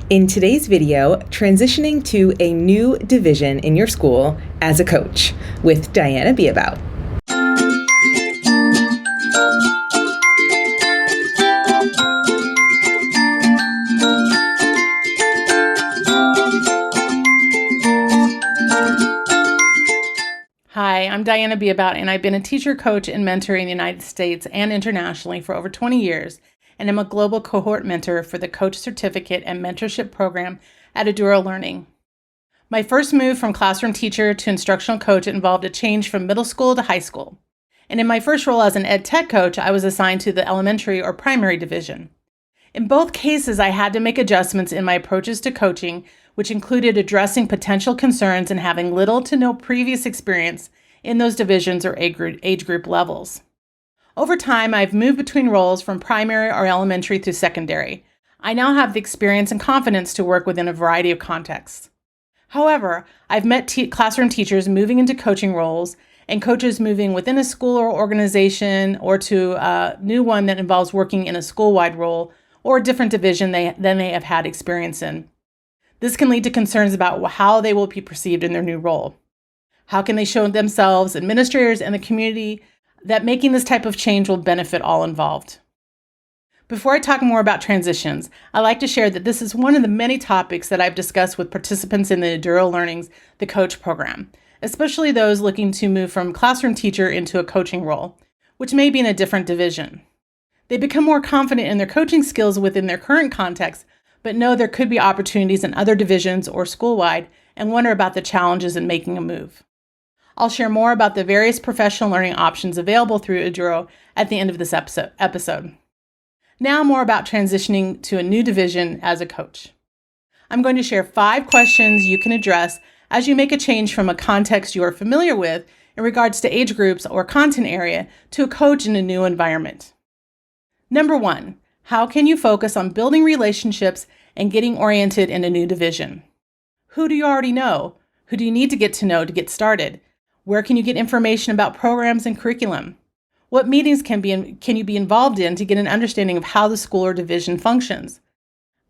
In today's video, transitioning to a new division in your school as a coach with Diana Beabout. Hi, I'm Diana Beabout, and I've been a teacher, coach, and mentor in the United States and internationally for over 20 years, and I'm a global cohort mentor for the Coach Certificate and Mentorship program at Eduro Learning. My first move from classroom teacher to instructional coach involved a change from middle school to high school. And in my first role as an ed tech coach, I was assigned to the elementary or primary division. In both cases, I had to make adjustments in my approaches to coaching, which included addressing potential concerns and having little to no previous experience in those divisions or age group levels. Over time, I've moved between roles from primary or elementary through secondary. I now have the experience and confidence to work within a variety of contexts. However, I've met classroom teachers moving into coaching roles and coaches moving within a school or organization or to a new one that involves working in a school-wide role or a different division than they have had experience in. This can lead to concerns about how they will be perceived in their new role. How can they show themselves, administrators, and the community that making this type of change will benefit all involved? Before I talk more about transitions, I'd like to share that this is one of the many topics that I've discussed with participants in the Eduro Learning's The Coach program, especially those looking to move from classroom teacher into a coaching role, which may be in a different division. They become more confident in their coaching skills within their current context, but know there could be opportunities in other divisions or school-wide and wonder about the challenges in making a move. I'll share more about the various professional learning options available through Eduro at the end of this episode. Now more about transitioning to a new division as a coach. I'm going to share 5 questions you can address as you make a change from a context you are familiar with in regards to age groups or content area to a coach in a new environment. Number 1, how can you focus on building relationships and getting oriented in a new division? Who do you already know? Who do you need to get to know to get started? Where can you get information about programs and curriculum? What meetings can you be involved in to get an understanding of how the school or division functions?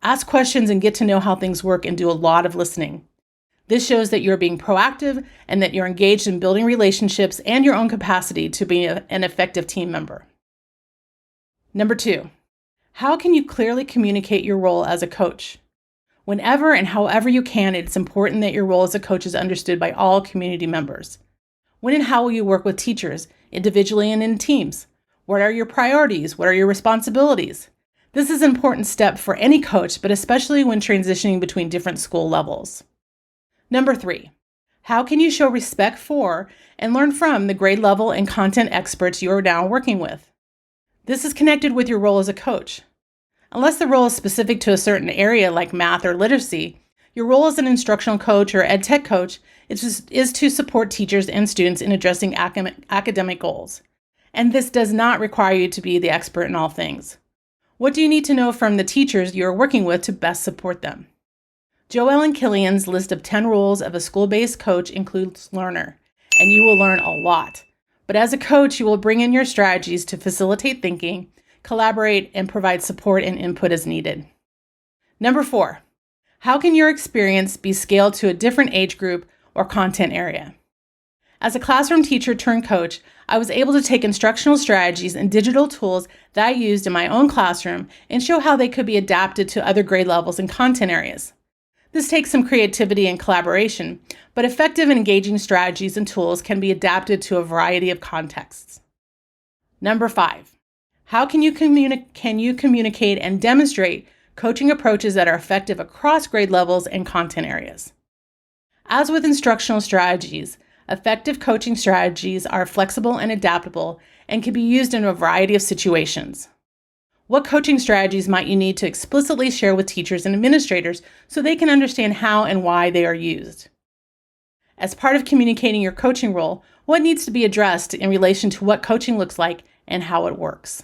Ask questions and get to know how things work and do a lot of listening. This shows that you're being proactive and that you're engaged in building relationships and your own capacity to be an effective team member. Number 2, how can you clearly communicate your role as a coach? Whenever and however you can, it's important that your role as a coach is understood by all community members. When and how will you work with teachers, individually and in teams? What are your priorities? What are your responsibilities? This is an important step for any coach, but especially when transitioning between different school levels. Number 3, how can you show respect for and learn from the grade level and content experts you are now working with? This is connected with your role as a coach. Unless the role is specific to a certain area like math or literacy, your role as an instructional coach or ed tech coach is to support teachers and students in addressing academic goals. And this does not require you to be the expert in all things. What do you need to know from the teachers you are working with to best support them? Joel and Killian's list of 10 roles of a school-based coach includes learner, and you will learn a lot. But as a coach, you will bring in your strategies to facilitate thinking, collaborate, and provide support and input as needed. Number 4, how can your experience be scaled to a different age group or content area? As a classroom teacher turned coach, I was able to take instructional strategies and digital tools that I used in my own classroom and show how they could be adapted to other grade levels and content areas. This takes some creativity and collaboration, but effective and engaging strategies and tools can be adapted to a variety of contexts. Number 5, how can you communicate and demonstrate coaching approaches that are effective across grade levels and content areas? As with instructional strategies, effective coaching strategies are flexible and adaptable and can be used in a variety of situations. What coaching strategies might you need to explicitly share with teachers and administrators so they can understand how and why they are used? As part of communicating your coaching role, what needs to be addressed in relation to what coaching looks like and how it works?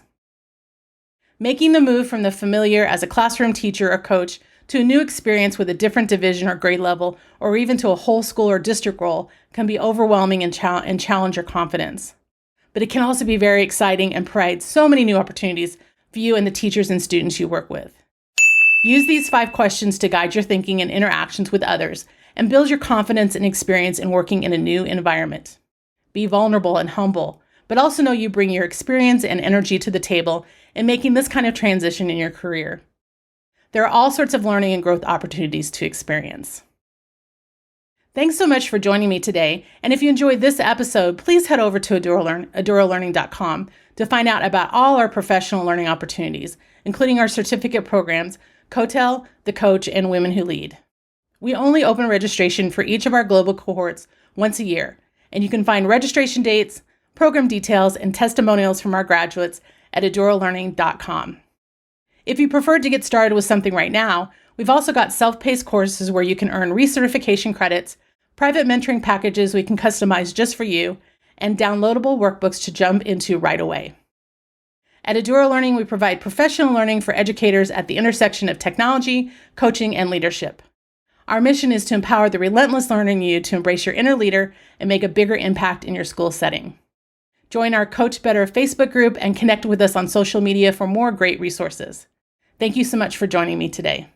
Making the move from the familiar as a classroom teacher or coach to a new experience with a different division or grade level, or even to a whole school or district role can be overwhelming and challenge your confidence. But it can also be very exciting and provide so many new opportunities for you and the teachers and students you work with. Use these 5 questions to guide your thinking and interactions with others and build your confidence and experience in working in a new environment. Be vulnerable and humble, but also know you bring your experience and energy to the table in making this kind of transition in your career. There are all sorts of learning and growth opportunities to experience. Thanks so much for joining me today, and if you enjoyed this episode, please head over to edurolearning.com to find out about all our professional learning opportunities, including our certificate programs, COTEL, The Coach, and Women Who Lead. We only open registration for each of our global cohorts once a year, and you can find registration dates, program details, and testimonials from our graduates at edurolearning.com. If you prefer to get started with something right now, we've also got self-paced courses where you can earn recertification credits, private mentoring packages we can customize just for you, and downloadable workbooks to jump into right away. At Eduro Learning, we provide professional learning for educators at the intersection of technology, coaching, and leadership. Our mission is to empower the relentless learner in you to embrace your inner leader and make a bigger impact in your school setting. Join our CoachBetter Facebook group and connect with us on social media for more great resources. Thank you so much for joining me today.